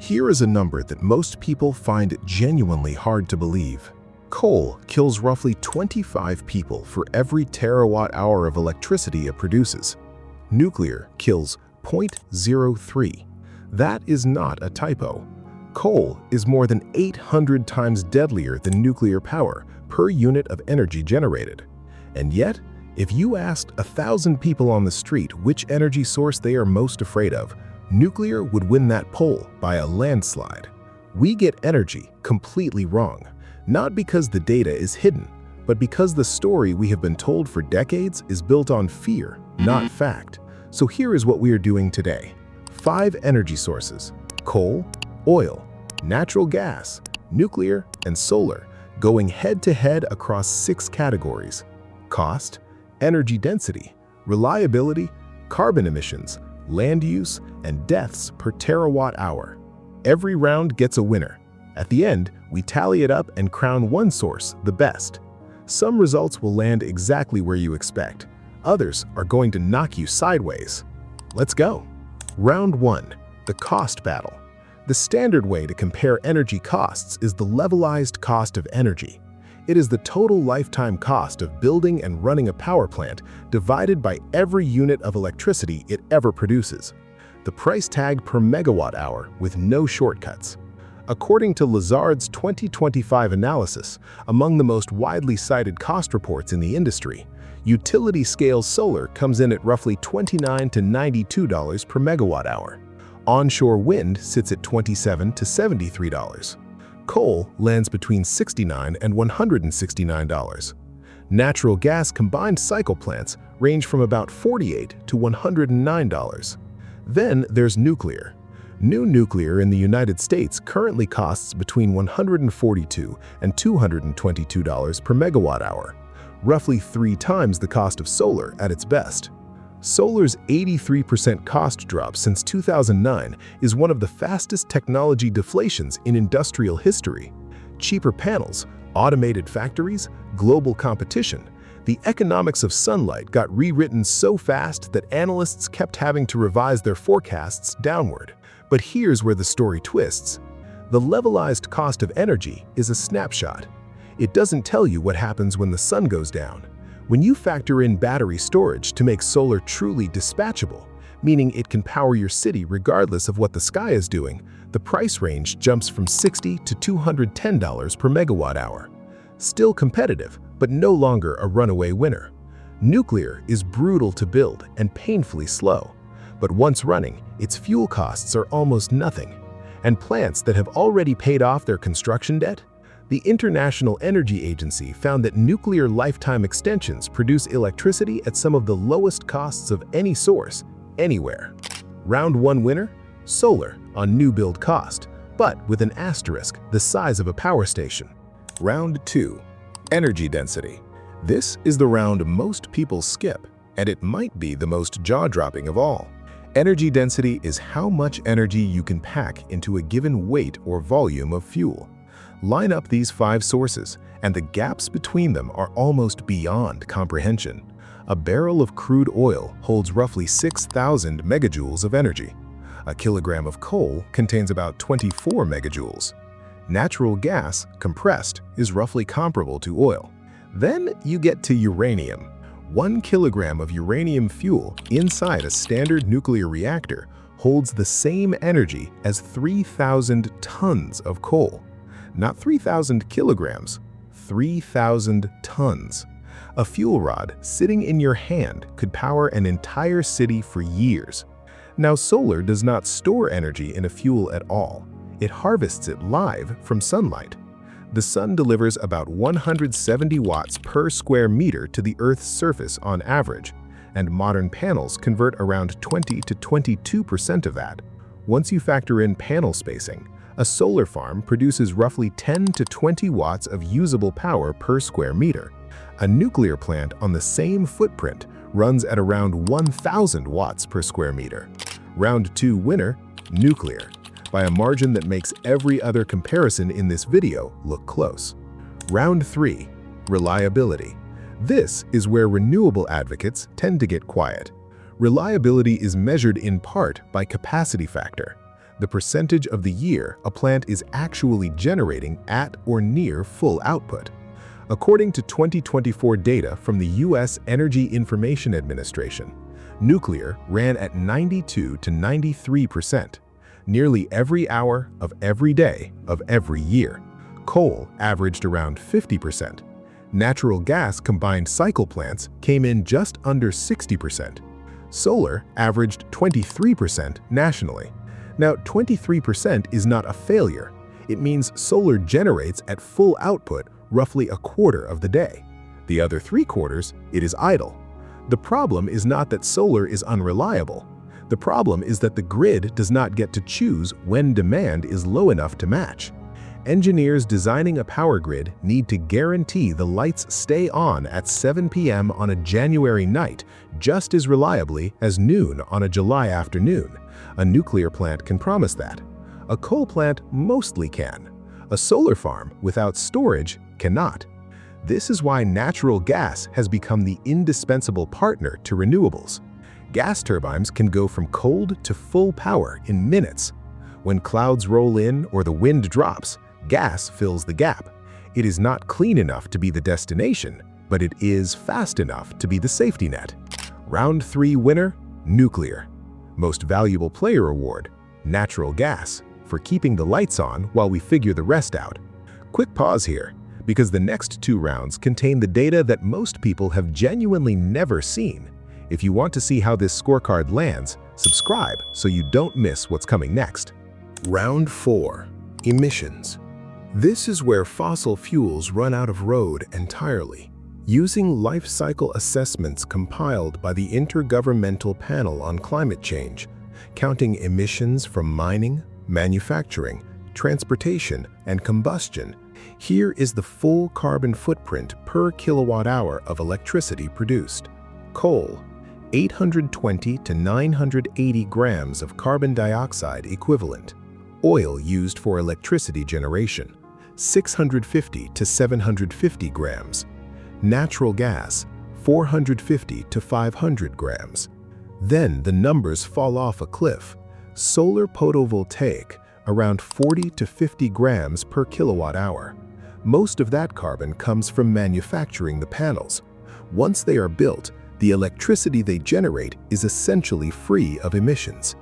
Here is a number that most people find genuinely hard to believe. Coal kills roughly 25 people for every terawatt-hour of electricity it produces. Nuclear kills 0.03. That is not a typo. Coal is more than 800 times deadlier than nuclear power per unit of energy generated. And yet, if you asked 1,000 people on the street which energy source they are most afraid of, nuclear would win that poll by a landslide. We get energy completely wrong, not because the data is hidden, but because the story we have been told for decades is built on fear, not fact. So here is what we are doing today. 5 energy sources: coal, oil, natural gas, nuclear, and solar, going head-to-head across 6 categories: cost, energy density, reliability, carbon emissions, land use, and deaths per terawatt-hour. Every round gets a winner. At the end, we tally it up and crown one source the best. Some results will land exactly where you expect. Others are going to knock you sideways. Let's go. Round 1. The cost battle. The standard way to compare energy costs is the levelized cost of energy. It is the total lifetime cost of building and running a power plant divided by every unit of electricity it ever produces. The price tag per megawatt hour with no shortcuts. According to Lazard's 2025 analysis, among the most widely cited cost reports in the industry, utility-scale solar comes in at roughly $29 to $92 per megawatt hour. Onshore wind sits at $27 to $73. Coal lands between $69 and $169. Natural gas combined cycle plants range from about $48 to $109. Then there's nuclear. New nuclear in the United States currently costs between $142 and $222 per megawatt hour, roughly 3 times the cost of solar at its best. Solar's 83% cost drop since 2009 is one of the fastest technology deflations in industrial history. Cheaper panels, automated factories, global competition. The economics of sunlight got rewritten so fast that analysts kept having to revise their forecasts downward. But here's where the story twists. The levelized cost of energy is a snapshot. It doesn't tell you what happens when the sun goes down. When you factor in battery storage to make solar truly dispatchable, meaning it can power your city regardless of what the sky is doing, the price range jumps from $60 to $210 per megawatt hour. Still competitive, but no longer a runaway winner. Nuclear is brutal to build and painfully slow, but once running, its fuel costs are almost nothing. And plants that have already paid off their construction debt? The International Energy Agency found that nuclear lifetime extensions produce electricity at some of the lowest costs of any source, anywhere. Round 1 winner? Solar on new build cost, but with an asterisk the size of a power station. Round 2. Energy density. This is the round most people skip, and it might be the most jaw-dropping of all. Energy density is how much energy you can pack into a given weight or volume of fuel. Line up these 5 sources, and the gaps between them are almost beyond comprehension. A barrel of crude oil holds roughly 6,000 megajoules of energy. A kilogram of coal contains about 24 megajoules. Natural gas, compressed, is roughly comparable to oil. Then you get to uranium. 1 kilogram of uranium fuel inside a standard nuclear reactor holds the same energy as 3,000 tons of coal. Not 3,000 kilograms, 3,000 tons. A fuel rod sitting in your hand could power an entire city for years. Now, solar does not store energy in a fuel at all. It harvests it live from sunlight. The sun delivers about 170 watts per square meter to the Earth's surface on average, and modern panels convert around 20 to 22% of that. Once you factor in panel spacing, a solar farm produces roughly 10 to 20 watts of usable power per square meter. A nuclear plant on the same footprint runs at around 1,000 watts per square meter. Round 2 winner, nuclear, by a margin that makes every other comparison in this video look close. Round 3, reliability. This is where renewable advocates tend to get quiet. Reliability is measured in part by capacity factor. the percentage of the year a plant is actually generating at or near full output. According to 2024 data from the U.S. Energy Information Administration, nuclear ran at 92 to 93%, nearly every hour of every day of every year. Coal averaged around 50%. Natural gas combined cycle plants came in just under 60%. Solar averaged 23% nationally. Now, 23% is not a failure. It means solar generates at full output roughly a quarter of the day. The other 3/4, it is idle. The problem is not that solar is unreliable. The problem is that the grid does not get to choose when demand is low enough to match. Engineers designing a power grid need to guarantee the lights stay on at 7 p.m. on a January night just as reliably as noon on a July afternoon. A nuclear plant can promise that. A coal plant mostly can. A solar farm without storage cannot. This is why natural gas has become the indispensable partner to renewables. Gas turbines can go from cold to full power in minutes. When clouds roll in or the wind drops, gas fills the gap. It is not clean enough to be the destination, but it is fast enough to be the safety net. Round 3 winner, nuclear. Most valuable player award, natural gas, for keeping the lights on while we figure the rest out. Quick pause here, because the next 2 rounds contain the data that most people have genuinely never seen. If you want to see how this scorecard lands, subscribe so you don't miss what's coming next. Round 4, emissions. This is where fossil fuels run out of road entirely. Using life cycle assessments compiled by the Intergovernmental Panel on Climate Change, counting emissions from mining, manufacturing, transportation, and combustion, here is the full carbon footprint per kilowatt-hour of electricity produced. Coal, 820 to 980 grams of carbon dioxide equivalent. Oil used for electricity generation, 650 to 750 grams. Natural gas, 450 to 500 grams. Then the numbers fall off a cliff. Solar photovoltaic, around 40 to 50 grams per kilowatt-hour. Most of that carbon comes from manufacturing the panels. Once they are built, the electricity they generate is essentially free of emissions.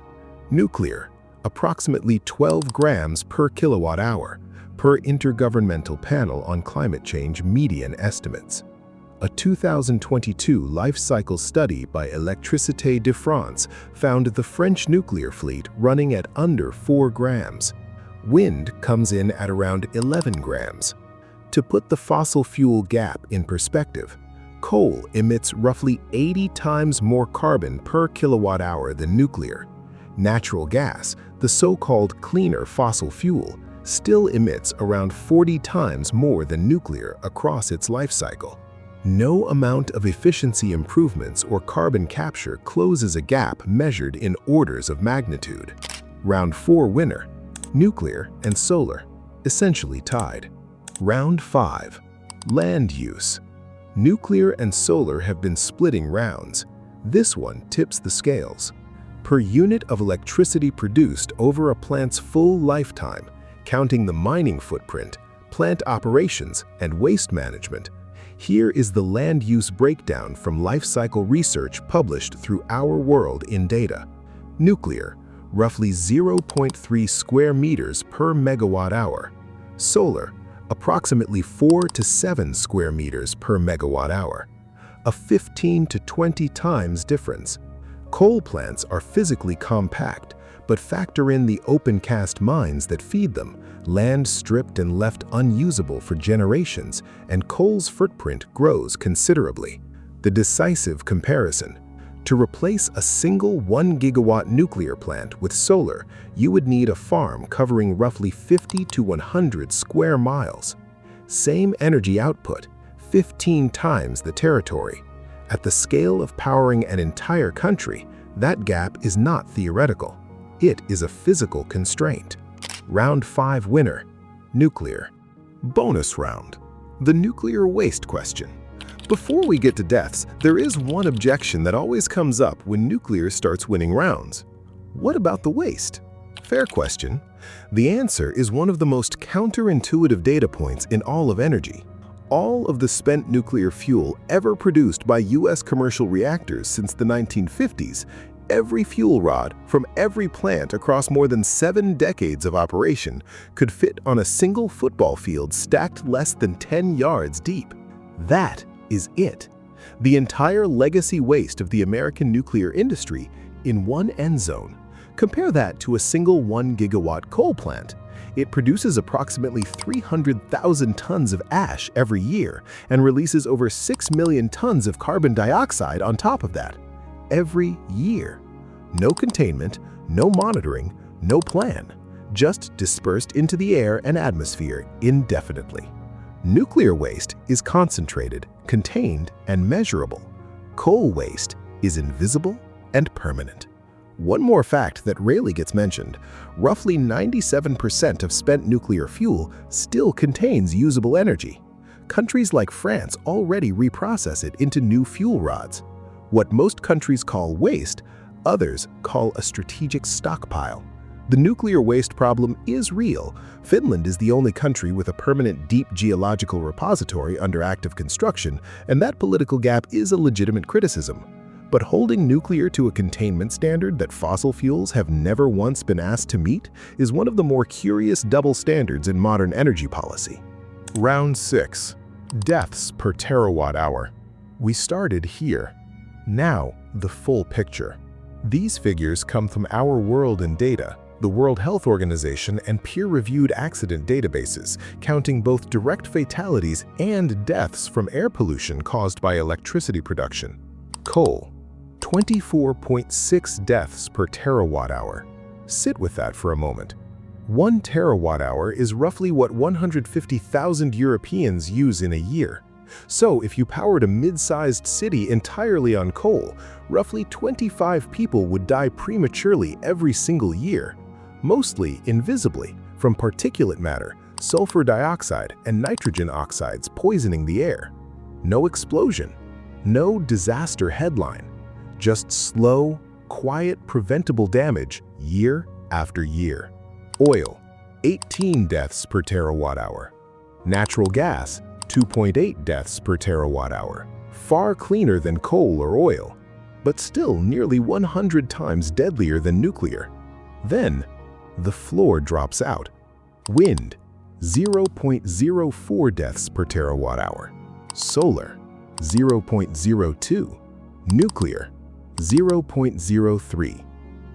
Nuclear, approximately 12 grams per kilowatt-hour, per Intergovernmental Panel on Climate Change median estimates. A 2022 life cycle study by Électricité de France found the French nuclear fleet running at under 4 grams. Wind comes in at around 11 grams. To put the fossil fuel gap in perspective, coal emits roughly 80 times more carbon per kilowatt-hour than nuclear. Natural gas, the so-called cleaner fossil fuel, still emits around 40 times more than nuclear across its life cycle. No amount of efficiency improvements or carbon capture closes a gap measured in orders of magnitude. Round 4 winner, nuclear and solar, essentially tied. Round 5, land use. Nuclear and solar have been splitting rounds. This one tips the scales. Per unit of electricity produced over a plant's full lifetime, counting the mining footprint, plant operations, and waste management, here is the land use breakdown from life cycle research published through Our World in Data. Nuclear, roughly 0.3 square meters per megawatt-hour. Solar, approximately 4 to 7 square meters per megawatt-hour. A 15 to 20 times difference. Coal plants are physically compact, but factor in the open-cast mines that feed them, land stripped and left unusable for generations, and coal's footprint grows considerably. The decisive comparison. To replace a single 1 gigawatt nuclear plant with solar, you would need a farm covering roughly 50 to 100 square miles. Same energy output, 15 times the territory. At the scale of powering an entire country, that gap is not theoretical. It is a physical constraint. Round 5 winner, nuclear. Bonus round, the nuclear waste question. Before we get to deaths, there is one objection that always comes up when nuclear starts winning rounds. What about the waste? Fair question. The answer is one of the most counterintuitive data points in all of energy. All of the spent nuclear fuel ever produced by U.S. commercial reactors since the 1950s, every fuel rod from every plant across more than 7 decades of operation could fit on a single football field stacked less than 10 yards deep. That is it. The entire legacy waste of the American nuclear industry in one end zone. Compare that to a single 1-gigawatt coal plant. It produces approximately 300,000 tons of ash every year and releases over 6 million tons of carbon dioxide on top of that. Every year. No containment, no monitoring, no plan. Just dispersed into the air and atmosphere indefinitely. Nuclear waste is concentrated, contained, and measurable. Coal waste is invisible and permanent. One more fact that rarely gets mentioned, roughly 97% of spent nuclear fuel still contains usable energy. Countries like France already reprocess it into new fuel rods. What most countries call waste, others call a strategic stockpile. The nuclear waste problem is real. Finland is the only country with a permanent deep geological repository under active construction, and that political gap is a legitimate criticism. But holding nuclear to a containment standard that fossil fuels have never once been asked to meet is one of the more curious double standards in modern energy policy. Round 6. Deaths per terawatt hour. We started here. Now, the full picture. These figures come from Our World in Data, the World Health Organization, and peer-reviewed accident databases, counting both direct fatalities and deaths from air pollution caused by electricity production. Coal. 24.6 deaths per terawatt hour. Sit with that for a moment. 1 terawatt hour is roughly what 150,000 Europeans use in a year. So if you powered a mid-sized city entirely on coal, roughly 25 people would die prematurely every single year, mostly invisibly, from particulate matter, sulfur dioxide, and nitrogen oxides poisoning the air. No explosion, no disaster headline. Just slow, quiet, preventable damage year after year. Oil, 18 deaths per terawatt hour. Natural gas, 2.8 deaths per terawatt hour. Far cleaner than coal or oil, but still nearly 100 times deadlier than nuclear. Then, the floor drops out. Wind, 0.04 deaths per terawatt hour. Solar, 0.02. Nuclear, 0.03.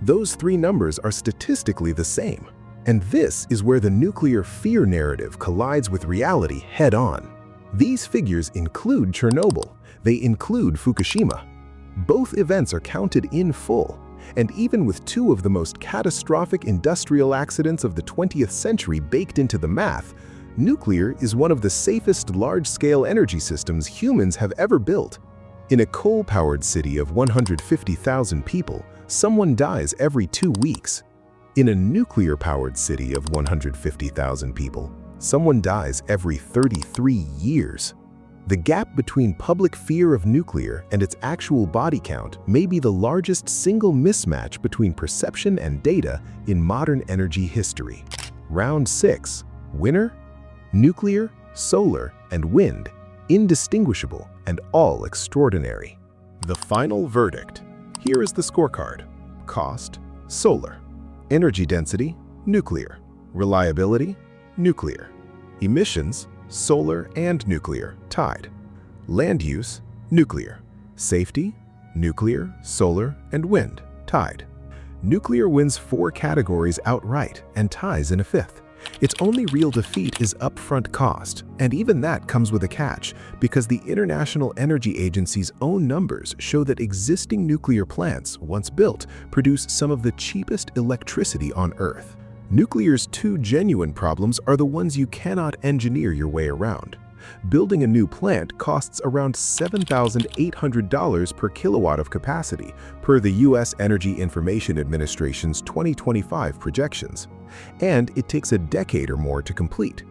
Those three numbers are statistically the same. And this is where the nuclear fear narrative collides with reality head-on. These figures include Chernobyl. They include Fukushima. Both events are counted in full. And even with 2 of the most catastrophic industrial accidents of the 20th century baked into the math, nuclear is one of the safest large-scale energy systems humans have ever built. In a coal-powered city of 150,000 people, someone dies every 2 weeks. In a nuclear-powered city of 150,000 people, someone dies every 33 years. The gap between public fear of nuclear and its actual body count may be the largest single mismatch between perception and data in modern energy history. Round 6. Winner? Nuclear, solar, and wind. Indistinguishable and all extraordinary. The final verdict. Here is the scorecard. Cost, solar. Energy density, nuclear. Reliability, nuclear. Emissions, solar and nuclear, tied. Land use, nuclear. Safety, nuclear, solar, and wind, tied. Nuclear wins 4 categories outright and ties in a 5th. Its only real defeat is upfront cost, and even that comes with a catch, because the International Energy Agency's own numbers show that existing nuclear plants, once built, produce some of the cheapest electricity on Earth. Nuclear's 2 genuine problems are the ones you cannot engineer your way around. Building a new plant costs around $7,800 per kilowatt of capacity, per the U.S. Energy Information Administration's 2025 projections. And it takes a decade or more to complete.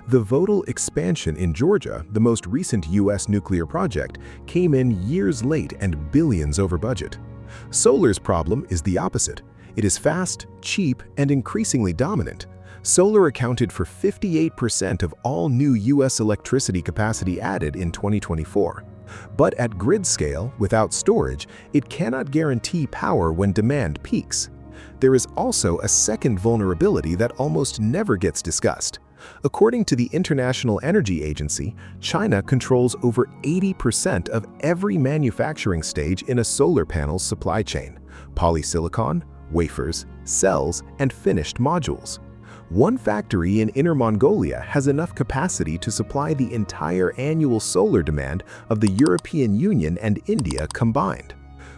The Vogtle expansion in Georgia, the most recent U.S. nuclear project, came in years late and billions over budget. Solar's problem is the opposite. It is fast, cheap, and increasingly dominant. Solar accounted for 58% of all new U.S. electricity capacity added in 2024. But at grid scale, without storage, it cannot guarantee power when demand peaks. There is also a second vulnerability that almost never gets discussed. According to the International Energy Agency, China controls over 80% of every manufacturing stage in a solar panel's supply chain: polysilicon, wafers, cells, and finished modules. One factory in Inner Mongolia has enough capacity to supply the entire annual solar demand of the European Union and India combined.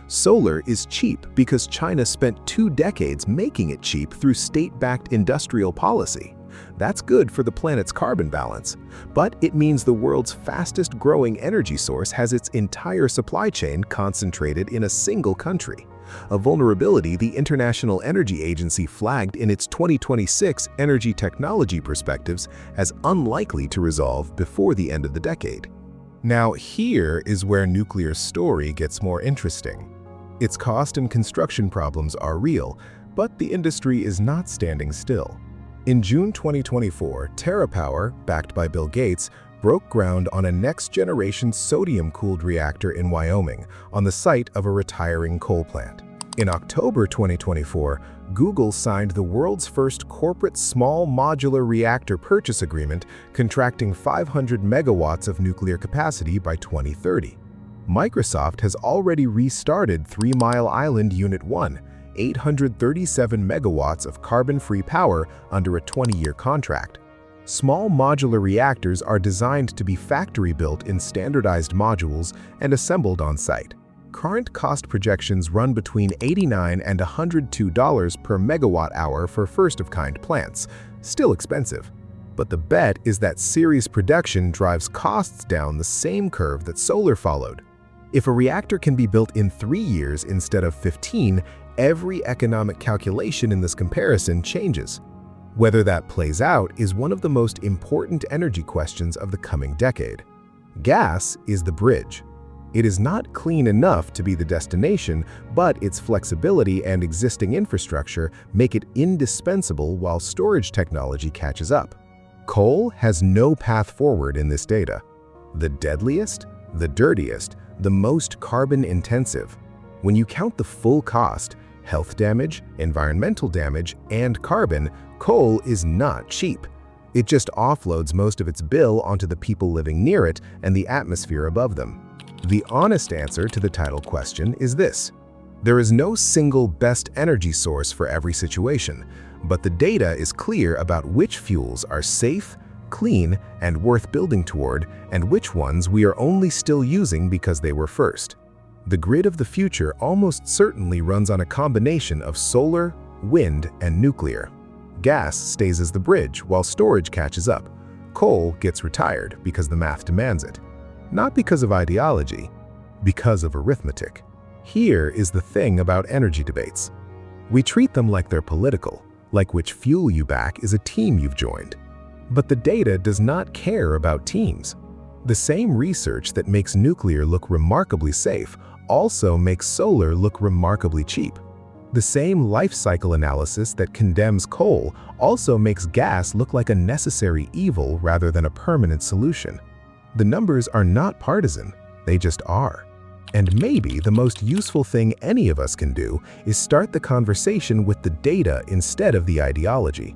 Solar is cheap because China spent 2 decades making it cheap through state-backed industrial policy. That's good for the planet's carbon balance, but it means the world's fastest-growing energy source has its entire supply chain concentrated in a single country. A vulnerability the International Energy Agency flagged in its 2026 Energy Technology Perspectives as unlikely to resolve before the end of the decade. Now, here is where nuclear's story gets more interesting. Its cost and construction problems are real, but the industry is not standing still. In June 2024, TerraPower, backed by Bill Gates, broke ground on a next-generation sodium-cooled reactor in Wyoming on the site of a retiring coal plant. In October 2024, Google signed the world's first corporate small modular reactor purchase agreement, contracting 500 megawatts of nuclear capacity by 2030. Microsoft has already restarted 3 Mile Island Unit 1, 837 megawatts of carbon-free power under a 20-year contract. Small modular reactors are designed to be factory-built in standardized modules and assembled on-site. Current cost projections run between $89 and $102 per megawatt-hour for first-of-kind plants, still expensive. But the bet is that series production drives costs down the same curve that solar followed. If a reactor can be built in 3 years instead of 15, every economic calculation in this comparison changes. Whether that plays out is one of the most important energy questions of the coming decade. Gas is the bridge. It is not clean enough to be the destination, but its flexibility and existing infrastructure make it indispensable while storage technology catches up. Coal has no path forward in this data. The deadliest, the dirtiest, the most carbon-intensive. When you count the full cost, health damage, environmental damage, and carbon, coal is not cheap. It just offloads most of its bill onto the people living near it and the atmosphere above them. The honest answer to the title question is this: there is no single best energy source for every situation, but the data is clear about which fuels are safe, clean, and worth building toward, and which ones we are only still using because they were first. The grid of the future almost certainly runs on a combination of solar, wind, and nuclear. Gas stays as the bridge while storage catches up. Coal gets retired because the math demands it. Not because of ideology, because of arithmetic. Here is the thing about energy debates. We treat them like they're political, like which fuel you back is a team you've joined. But the data does not care about teams. The same research that makes nuclear look remarkably safe also makes solar look remarkably cheap. The same life cycle analysis that condemns coal also makes gas look like a necessary evil rather than a permanent solution. The numbers are not partisan, they just are. And maybe the most useful thing any of us can do is start the conversation with the data instead of the ideology.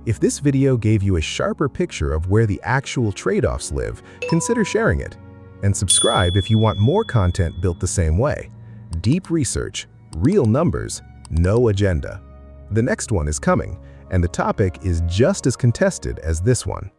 If this video gave you a sharper picture of where the actual trade-offs live, consider sharing it. And subscribe if you want more content built the same way. Deep research, real numbers, no agenda. The next one is coming, and the topic is just as contested as this one.